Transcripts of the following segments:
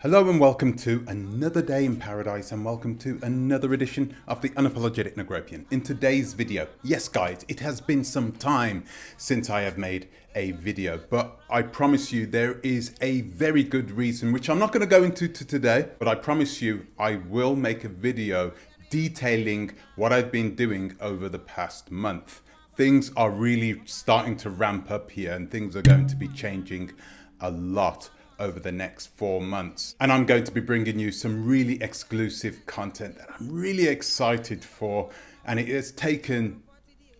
Hello and welcome to another day in paradise, and welcome to another edition of the Unapologetic Negropian. In today's video, yes guys, it has been some time since I have made a video, but I promise you there is a very good reason, which I'm not going to go into today, but I promise you I will make a video detailing what I've been doing over the past month. Things are really starting to ramp up here and things are going to be changing a lot over the next 4 months. And I'm going to be bringing you some really exclusive content that I'm really excited for. And it has taken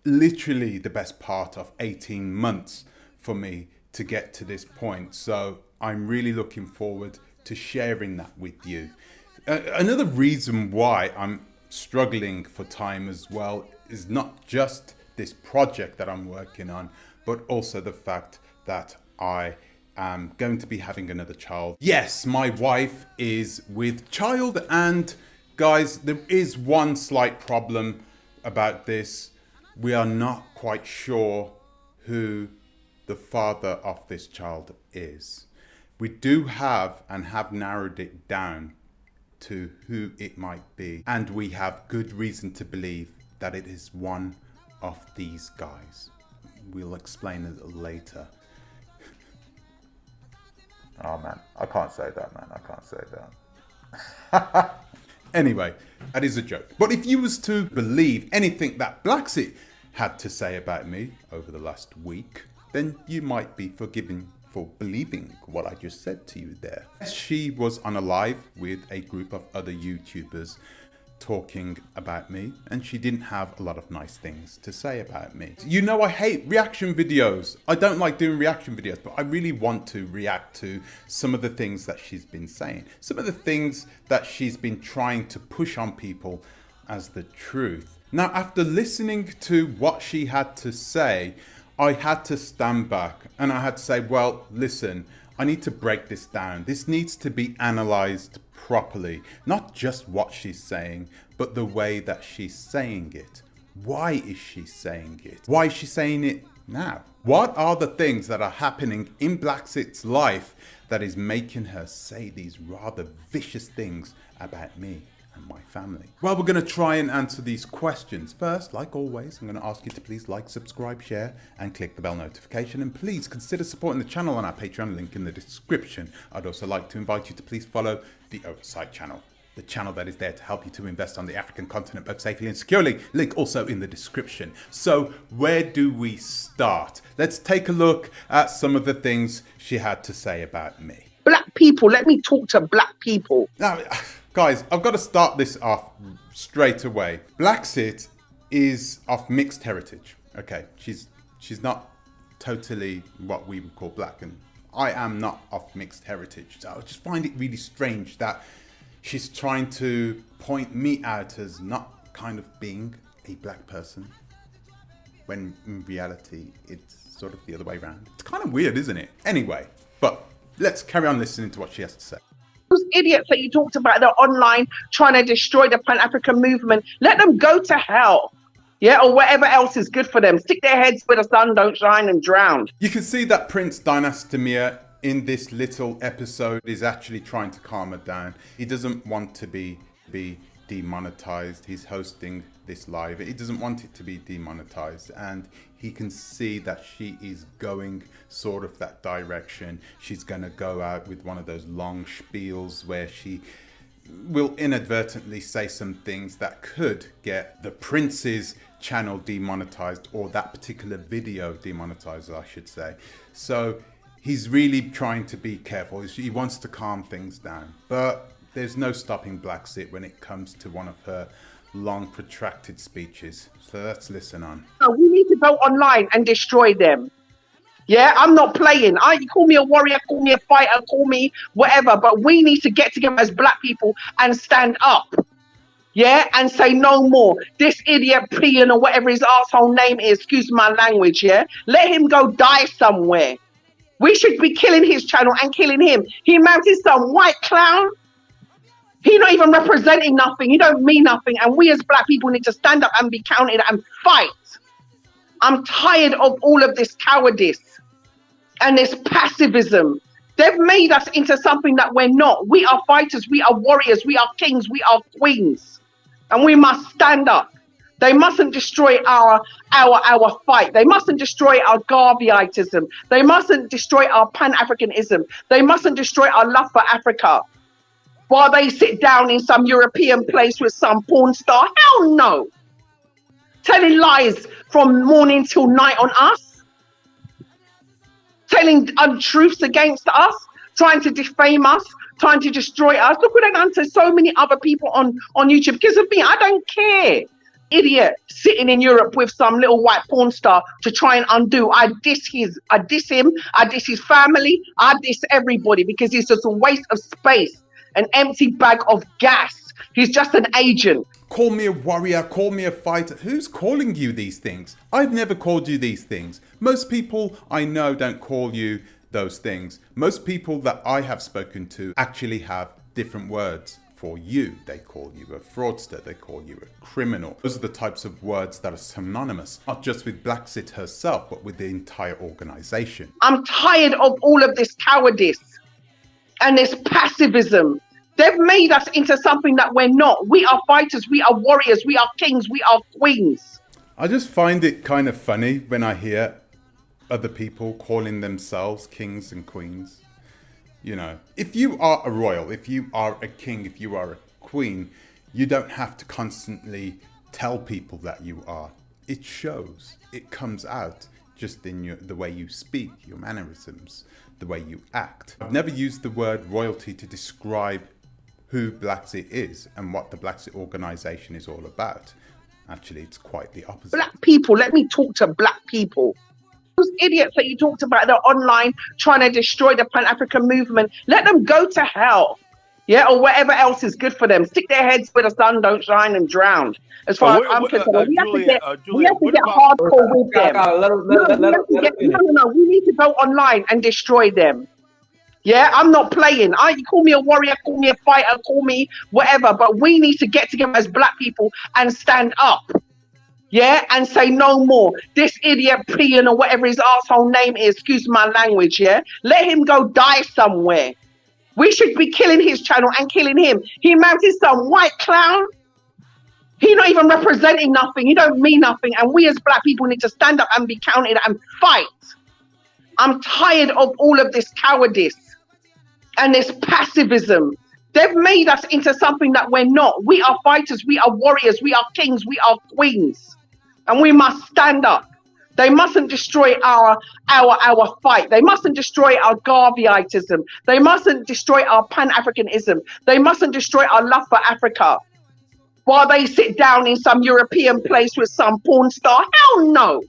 literally the best part of 18 months for me to get to this point. So I'm really looking forward to sharing that with you. Another reason why I'm struggling for time as well is not just this project that I'm working on, but also the fact that I am going to be having another child. Yes, my wife is with child, and guys, there is one slight problem about this. We are not quite sure who the father of this child is. We do have and have narrowed it down to who it might be, and we have good reason to believe that it is one of these guys. We'll explain a little later. Oh man, I can't say that, man. I can't say that. Anyway, that is a joke. But if you was to believe anything that Blaxit had to say about me over the last week, then you might be forgiven for believing what I just said to you there. She was on a live with a group of other YouTubers talking about me, and she didn't have a lot of nice things to say about me. You know, I hate reaction videos. I don't like doing reaction videos, but I really want to react to some of the things that she's been saying, some of the things that she's been trying to push on people as the truth. Now, after listening to what she had to say, I had to stand back and I had to say, well, listen, I need to break this down. This needs to be analyzed properly, not just what she's saying, but the way that she's saying it. Why is she saying it? Why is she saying it now? What are the things that are happening in Blaxit's life that is making her say these rather vicious things about me and my family? Well, we're going to try and answer these questions. First, like always, I'm going to ask you to please like, subscribe, share, and click the bell notification. And please consider supporting the channel on our Patreon link in the description. I'd also like to invite you to please follow the Oversight channel, the channel that is there to help you to invest on the African continent both safely and securely. Link also in the description. So where do we start? Let's take a look at some of the things she had to say about me. Black people, let me talk to black people. Now, guys, I've got to start this off straight away. Blaxit is of mixed heritage. Okay, she's not totally what we would call black, and I am not of mixed heritage. So I just find it really strange that she's trying to point me out as not kind of being a black person, when in reality it's sort of the other way around. It's kind of weird, isn't it? Anyway, but let's carry on listening to what she has to say. Those idiots that you talked about, they're online trying to destroy the Pan-African movement. Let them go to hell. Yeah, or whatever else is good for them. Stick their heads where the sun don't shine and drown. You can see that Prince Dynastimir in this little episode is actually trying to calm her down. He doesn't want to be demonetized. He's hosting this live. He doesn't want it to be demonetized, and he can see that she is going sort of that direction. She's going to go out with one of those long spiels where she will inadvertently say some things that could get the Prince's channel demonetized, or that particular video demonetized, I should say. So he's really trying to be careful. He wants to calm things down, but there's no stopping Blaxit when it comes to one of her long protracted speeches. So let's listen on. We need to go online and destroy them. Yeah, I'm not playing. You call me a warrior, call me a fighter, call me whatever, but we need to get together as black people and stand up. Yeah, and say no more. This idiot peeing or whatever his asshole name is, excuse my language, yeah? Let him go die somewhere. We should be killing his channel and killing him. He mounted some white clown. He not even representing nothing. He don't mean nothing. And we as black people need to stand up and be counted and fight. I'm tired of all of this cowardice and this passivism. They've made us into something that we're not. We are fighters, we are warriors, we are kings, we are queens. And we must stand up. They mustn't destroy our fight. They mustn't destroy our Garveyitism. They mustn't destroy our Pan-Africanism. They mustn't destroy our love for Africa while they sit down in some European place with some porn star. Hell no. Telling lies from morning till night on us. Telling untruths against us. Trying to defame us. Trying to destroy us. Look what they've done to so many other people on YouTube. Because of me, I don't care. Idiot sitting in Europe with some little white porn star to try and undo. I diss him, I diss his family, I diss everybody because he's just a waste of space, an empty bag of gas. He's just an agent. Call me a warrior, call me a fighter. Who's calling you these things? I've never called you these things. Most people I know don't call you those things. Most people that I have spoken to actually have different words. For you, they call you a fraudster, they call you a criminal. Those are the types of words that are synonymous, not just with Blaxit herself, but with the entire organization. I'm tired of all of this cowardice and this passivism. They've made us into something that we're not. We are fighters, we are warriors, we are kings, we are queens. I just find it kind of funny when I hear other people calling themselves kings and queens. You know, if you are a royal, if you are a king, if you are a queen, you don't have to constantly tell people that you are. It shows, it comes out just in the way you speak, your mannerisms, the way you act. I've never used the word royalty to describe who Blaxit is and what the Blaxit organization is all about. Actually, it's quite the opposite. Black people, let me talk to black people. Those idiots that you talked about, they're online trying to destroy the Pan-African movement. Let them go to hell. Yeah, or whatever else is good for them. Stick their heads where the sun don't shine and drown. As far as I'm concerned, we have to get hardcore with them. No. We need to go online and destroy them. Yeah, I'm not playing. You call me a warrior, call me a fighter, call me whatever. But we need to get together as black people and stand up. Yeah, and say no more. This idiot Pian or whatever his asshole name is, excuse my language, yeah? Let him go die somewhere. We should be killing his channel and killing him. He mounted some white clown. He not even representing nothing. He don't mean nothing. And we as black people need to stand up and be counted and fight. I'm tired of all of this cowardice and this passivism. They've made us into something that we're not. We are fighters, we are warriors, we are kings, we are queens. And we must stand up. They mustn't destroy our fight. They mustn't destroy our Garveyitism. They mustn't destroy our Pan-Africanism. They mustn't destroy our love for Africa while they sit down in some European place with some porn star. Hell no.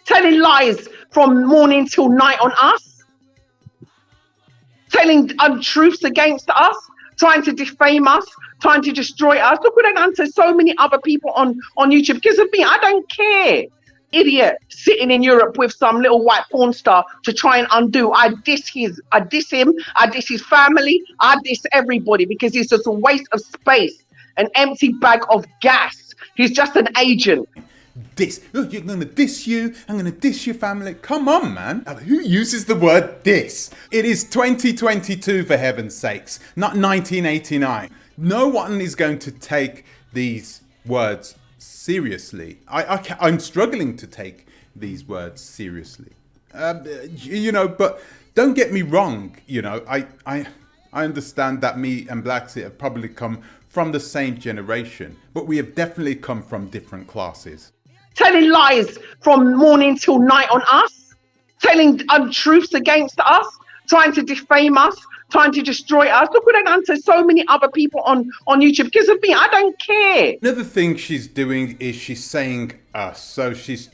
Telling lies from morning till night on us. Telling untruths against us. Trying to defame us. Trying to destroy us. Look what they've done to so many other people on YouTube. Because of me, I don't care. Idiot sitting in Europe with some little white porn star to try and undo. I diss him, I diss his family, I diss everybody because he's just a waste of space, an empty bag of gas. He's just an agent. Look, you're gonna diss you, I'm gonna diss your family. Come on, man. Who uses the word diss? It is 2022, for heaven's sakes, not 1989. No one is going to take these words seriously. I'm struggling to take these words seriously. But don't get me wrong. I understand that me and Blaxit have probably come from the same generation, but we have definitely come from different classes. Telling lies from morning till night on us, telling untruths against us, trying to defame us, trying to destroy us. Look what they've done to so many other people on YouTube. Because of me, I don't care. Another thing she's doing is she's saying us. So she's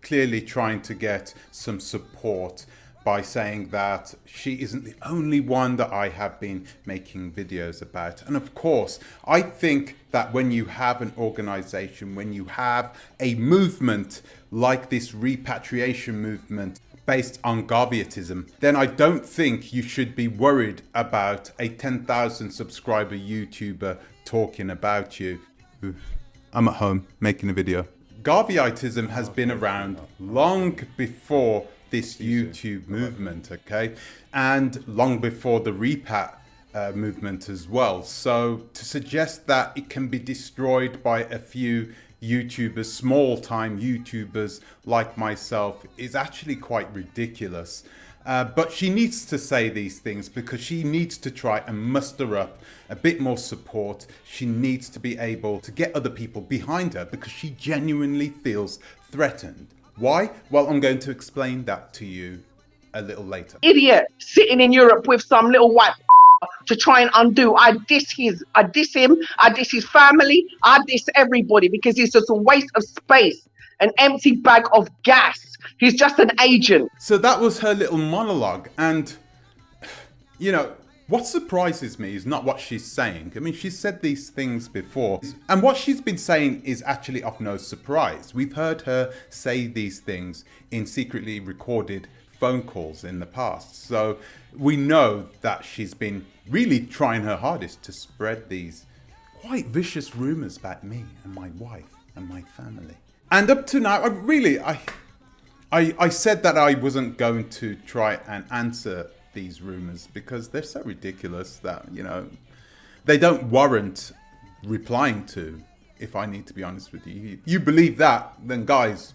clearly trying to get some support by saying that she isn't the only one that I have been making videos about. And of course, I think that when you have an organization, when you have a movement like this repatriation movement based on Garveyitism, then I don't think you should be worried about a 10,000 subscriber YouTuber talking about you. I'm at home making a video. Garveyitism has been around long before this YouTube movement, okay? And long before the REPAT movement as well. So to suggest that it can be destroyed by a few YouTubers, small time YouTubers like myself, is actually quite ridiculous. But she needs to say these things because she needs to try and muster up a bit more support. She needs to be able to get other people behind her because she genuinely feels threatened. Why? Well, I'm going to explain that to you a little later. Idiot sitting in Europe with some little white to try and undo. I diss him, I diss his family, I diss everybody because it's just a waste of space, an empty bag of gas. He's just an agent. So that was her little monologue. And, you know, what surprises me is not what she's saying. I mean, she's said these things before. And what she's been saying is actually of no surprise. We've heard her say these things in secretly recorded phone calls in the past. So we know that she's been really trying her hardest to spread these quite vicious rumors about me and my wife and my family. And up to now, I said that I wasn't going to try and answer these rumors because they're so ridiculous that, you know, they don't warrant replying to, if I need to be honest with you. If you believe that, then guys,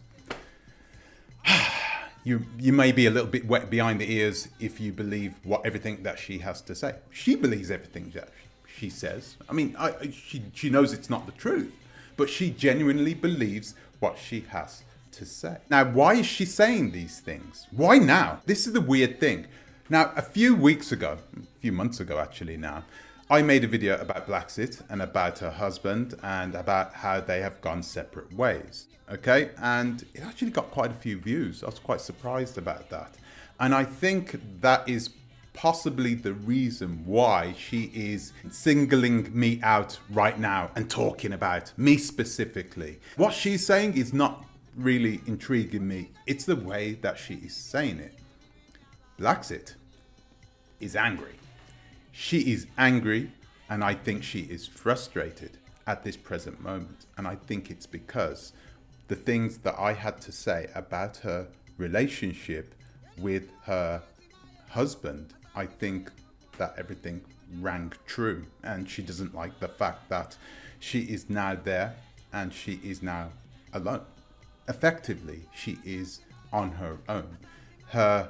you may be a little bit wet behind the ears if you believe everything that she has to say. She believes everything that she says. I mean, she knows it's not the truth, but she genuinely believes what she has to say. Now, why is she saying these things? Why now? This is the weird thing. Now, a few months ago actually now, I made a video about Blaxit and about her husband and about how they have gone separate ways. Okay, and it actually got quite a few views. I was quite surprised about that. And I think that is possibly the reason why she is singling me out right now and talking about me specifically. What she's saying is not really intriguing me. It's the way that she is saying it. Blaxit is angry. She is angry, and I think she is frustrated at this present moment. And I think it's because the things that I had to say about her relationship with her husband, I think that everything rang true. And she doesn't like the fact that she is now there and she is now alone. Effectively, she is on her own. Her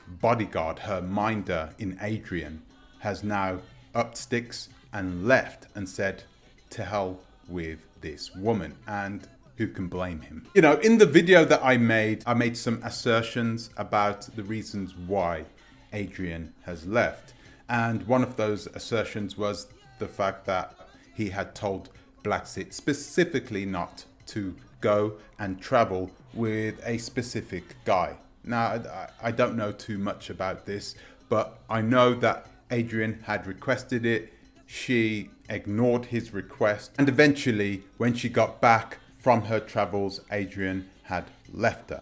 bodyguard, her minder in ADRIAN, has now upped sticks and left and said, to hell with this woman. And who can blame him? You know, in the video that I made some assertions about the reasons why ADRIAN has left. And one of those assertions was the fact that he had told Blaxit specifically not to go and travel with a specific guy. Now, I don't know too much about this, but I know that ADRIAN had requested it. She ignored his request. And eventually, when she got back from her travels, ADRIAN had left her.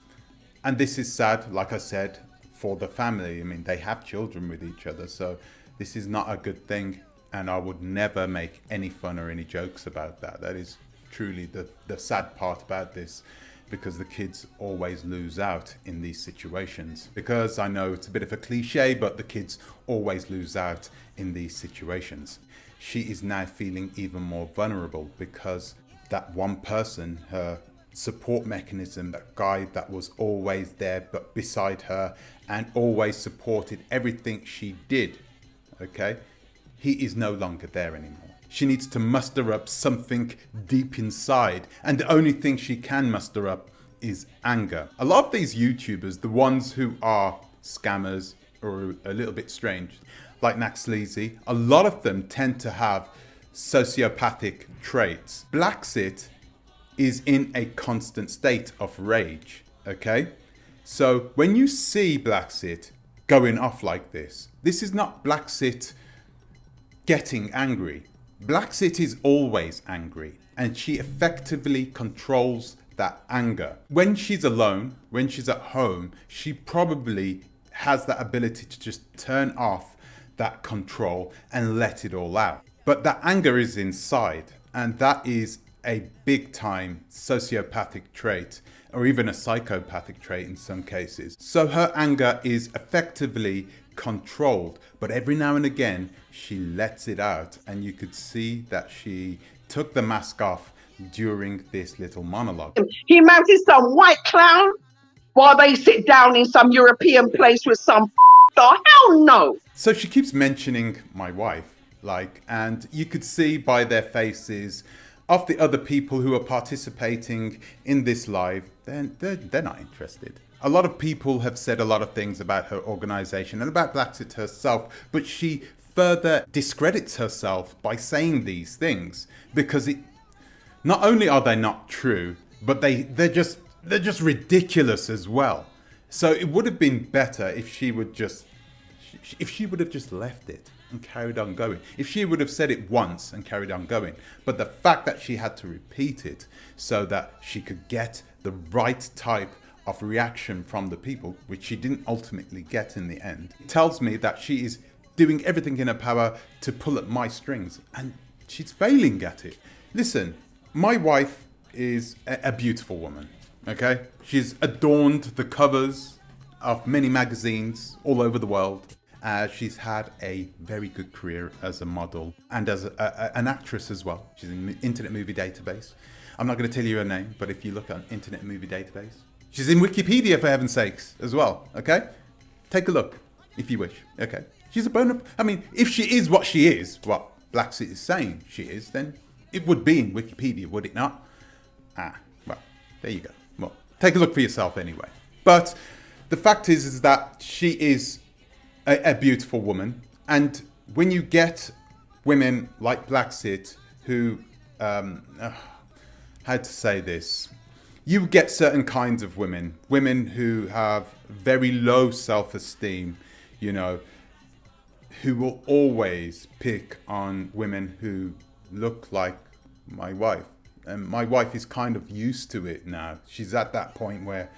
And this is sad, like I said, for the family. I mean, they have children with each other, so this is not a good thing. And I would never make any fun or any jokes about that. That is truly the sad part about this, because the kids always lose out in these situations. Because I know it's a bit of a cliche, but the kids always lose out in these situations. She is now feeling even more vulnerable because that one person, her support mechanism, that guy that was always there but beside her and always supported everything she did, okay, he is no longer there anymore. She needs to muster up something deep inside, and the only thing she can muster up is anger. A lot of these YouTubers, the ones who are scammers or a little bit strange, like Naxleazy, a lot of them tend to have sociopathic traits. Blaxit is in a constant state of rage, okay? So when you see Blaxit going off like this is not Blaxit getting angry. Blaxit is always angry, and she effectively controls that anger. When she's alone, when she's at home, she probably has that ability to just turn off that control and let it all out. But that anger is inside, and that is a big time sociopathic trait. or even a psychopathic trait in some cases. So her anger is effectively controlled, but every now and again she lets it out, and you could see that she took the mask off during this little monologue. He mounted some white clown while they sit down in some European place with some the hell no. So she keeps mentioning my wife, and you could see by their faces of the other people who are participating in this live, they're not interested. A lot of people have said a lot of things about her organization and about Blaxit herself, but she further discredits herself by saying these things, because not only are they not true, but they're just ridiculous as well. So it would have been better if she would have just left it and carried on going. If she would have said it once and carried on going. But the fact that she had to repeat it so that she could get the right type of reaction from the people, which she didn't ultimately get in the end, tells me that she is doing everything in her power to pull at my strings, and she's failing at it. Listen, my wife is a beautiful woman, okay? She's adorned the covers of many magazines all over the world. She's had a very good career as a model and as an actress as well. She's in the Internet Movie Database. I'm not going to tell you her name, but if you look on Internet Movie Database, she's in Wikipedia, for heaven's sakes, as well, okay? Take a look, if you wish, okay? She's a bonus. I mean, if she is what she is, what Blaxit is saying she is, then it would be in Wikipedia, would it not? Well, there you go. Well, take a look for yourself anyway. But the fact is that she is a beautiful woman. And when you get women like Blaxit who, how to say this? You get certain kinds of women who have very low self-esteem, you know, who will always pick on women who look like my wife. And my wife is kind of used to it now. She's at that point where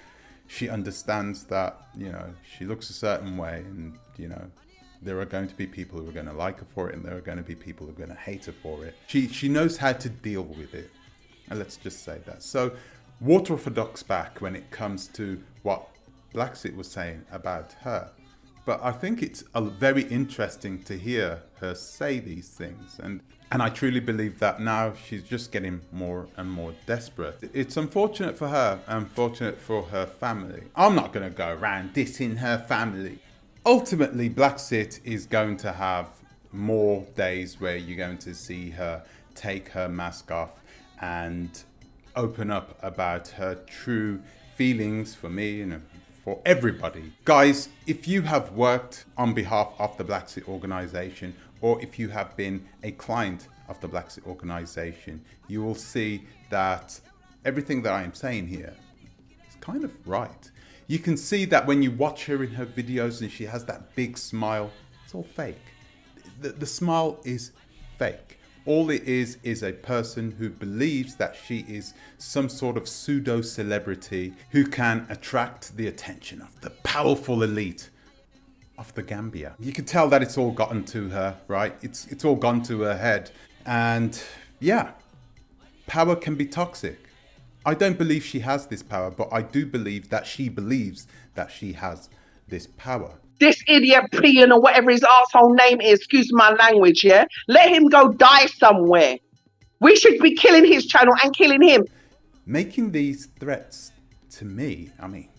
she understands that, you know, she looks a certain way, and, you know, there are going to be people who are going to like her for it, and there are going to be people who are going to hate her for it. She knows how to deal with it. And let's just say that. So water off a duck's back when it comes to what Blaxit was saying about her. But I think it's very interesting to hear her say these things. And I truly believe that now she's just getting more and more desperate. It's unfortunate for her, unfortunate for her family. I'm not going to go around dissing her family. Ultimately, Blaxit is going to have more days where you're going to see her take her mask off and open up about her true feelings for me and for everybody. Guys, if you have worked on behalf of the Blaxit organization, or if you have been a client of the Blaxit organization, you will see that everything that I am saying here is kind of right. You can see that when you watch her in her videos and she has that big smile, it's all fake. The smile is fake. All it is a person who believes that she is some sort of pseudo celebrity who can attract the attention of the powerful elite of the Gambia. You can tell that it's all gotten to her, right? It's all gone to her head. And yeah, power can be toxic. I don't believe she has this power, but I do believe that she believes that she has this power. This idiot peeing or whatever his asshole name is, excuse my language, yeah? Let him go die somewhere. We should be killing his channel and killing him. Making these threats to me, I mean,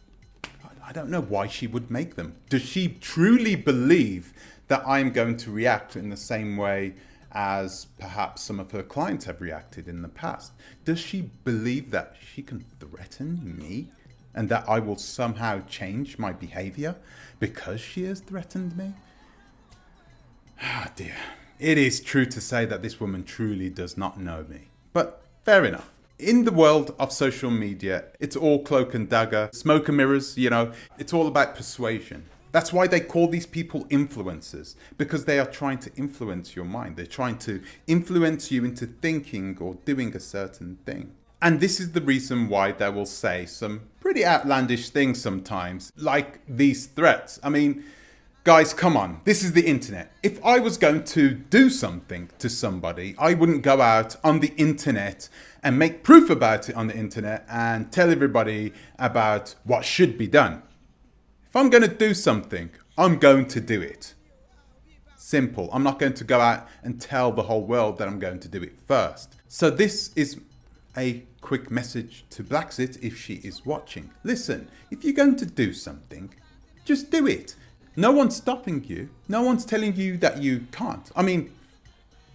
I don't know why she would make them. Does she truly believe that I'm going to react in the same way as perhaps some of her clients have reacted in the past? Does she believe that she can threaten me and that I will somehow change my behavior because she has threatened me? Ah, dear. It is true to say that this woman truly does not know me. But fair enough. In the world of social media, it's all cloak and dagger, smoke and mirrors, you know, it's all about persuasion. That's why they call these people influencers, because they are trying to influence your mind. They're trying to influence you into thinking or doing a certain thing. And this is the reason why they will say some pretty outlandish things sometimes, like these threats. I mean, Guys, come on. This is the internet. If I was going to do something to somebody, I wouldn't go out on the internet and make proof about it on the internet and tell everybody about what should be done. If I'm going to do something, I'm going to do it. Simple. I'm not going to go out and tell the whole world that I'm going to do it first. So this is a quick message to Blaxit if she is watching. Listen, if you're going to do something, just do it. No one's stopping you. No one's telling you that you can't. I mean,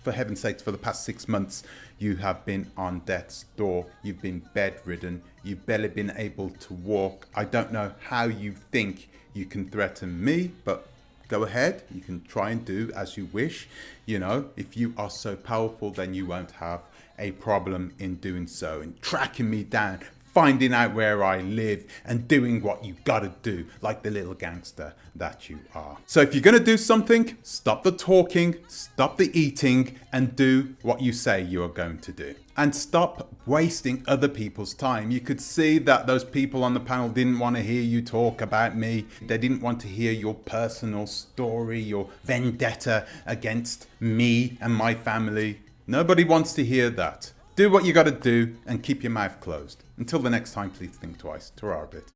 for heaven's sakes, for the past 6 months, you have been on death's door. You've been bedridden. You've barely been able to walk. I don't know how you think you can threaten me, but go ahead. You can try and do as you wish. You know, if you are so powerful, then you won't have a problem in doing so and tracking me down, finding out where I live and doing what you gotta do like the little gangster that you are. So if you're gonna do something, stop the talking, stop the eating, and do what you say you are going to do. And stop wasting other people's time. You could see that those people on the panel didn't want to hear you talk about me. They didn't want to hear your personal story, your vendetta against me and my family. Nobody wants to hear that. Do what you gotta do and keep your mouth closed. Until the next time, please think twice. Ta-ra a bit.